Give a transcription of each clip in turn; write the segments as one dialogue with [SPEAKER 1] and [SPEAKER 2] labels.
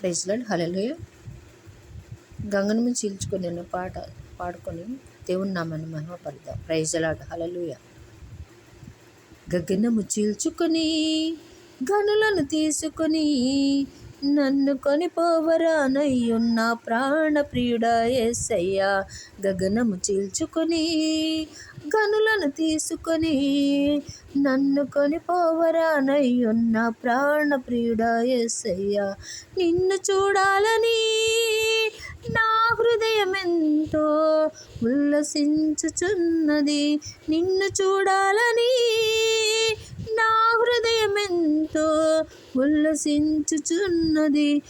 [SPEAKER 1] Praise lord. హల్లెలూయా. గంగనము చీల్చుకొని అనే పాట పాడుకొని దేవుని నామాన్ని మహిమపడదాం. Praise lord. హల్లెలూయా. గగనము చీల్చుకొని గనులను తీసుకొని నన్ను కొనిపోవరానయ్యున్న ప్రాణ ప్రియుడా యేసయ్యా. గగనము చీల్చుకొని గనులను తీసుకొని నన్ను కొనిపోవరానయ్యున్న ప్రాణ ప్రియుడా యేసయ్యా. నిన్ను చూడాలని నా హృదయమెంతో ఉల్లసించుచున్నది. నిన్ను చూడాలని నా హృదయమెంతో ఉల్లసించుచున్నది.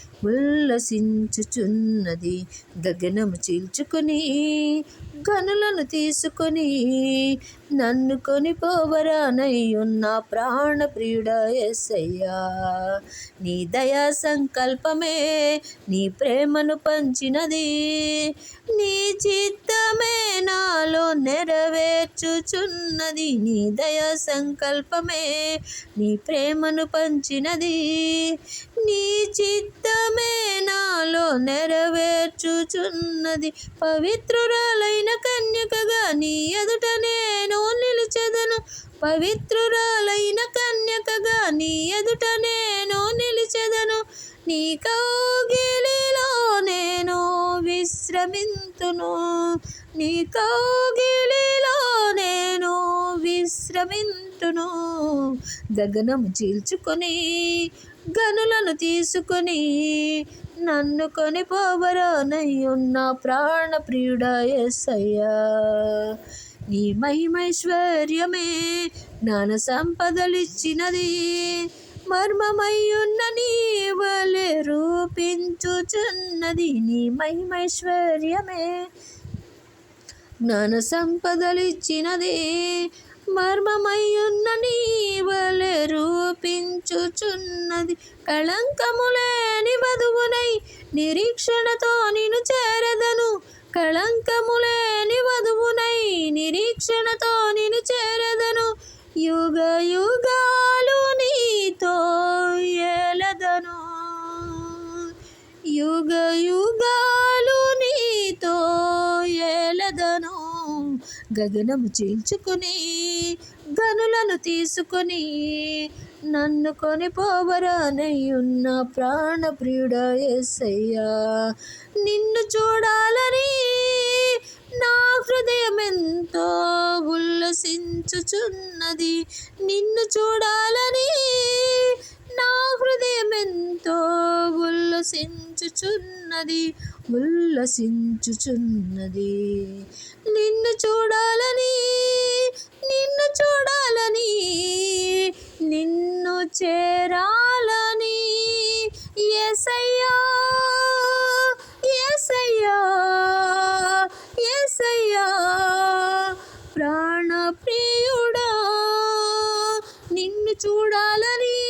[SPEAKER 1] గగనము చీల్చుకొని గనులను తీసుకొని నన్ను కొనిపోవరానయ్యున్న ప్రాణ ప్రియుడా యేసయ్యా. నీ దయా సంకల్పమే నీ ప్రేమను పంచినది. నీ చిత్తమే నాలో నెరవేర్చుచున్నది. నీ దయా సంకల్పమే నీ ప్రేమను పంచినది. నీ చిత్తమే నాలో నెరవేర్చుచున్నది. పవిత్రురాలైన కన్యకగా నీ ఎదుట నేను నిలిచెదను. పవిత్రురాలైన కన్యకగా నీ ఎదుట నేను నిలిచెదను. నీ కౌగిలిలో నేను విశ్రమింతును. నీ కౌగిలిలో నేను విశ్రమింతును. గగనము చీల్చుకొని గనులను తీసుకొని నన్ను కొనిపోవరానయ్యున్న ప్రాణ ప్రియుడా యేసయ్యా. నీ మహిమైశ్వర్యమే జ్ఞాన సంపదలిచ్చినది. మర్మమయ్యున్న నీ వలె రూపించుచున్నది. నీ మహిమైశ్వర్యమే జ్ఞాన సంపదలిచ్చినది. మర్మమయ్యున్న నీ వలె రూపించుచున్నది. కళంకములేని వధువునై నిరీక్షణతో నిన్ను చేరదను. కళంకములేని వధువునై నిరీక్షణతో నిన్ను చేరదను. యుగ యుగాలు నీతో ఏలదను. యుగ యుగాలు నీతో ఏలదను. గగనము చీల్చుకొని గనులను తీసుకొని నన్ను కొనిపోవరానయ్యున్న ప్రాణ ప్రియుడా యేసయ్యా. నిన్ను చూడాలని నా హృదయమెంతో ఉల్లసించుచున్నది. నిన్ను చూడాలని నా హృదయమెంతో ఉల్లసించుచున్నది. నిన్ను చూడాలని నిన్ను చేరాలని యేసయ్యా. యేసయ్యా యేసయ్యా ప్రాణ ప్రియుడా. నిన్ను చూడాలని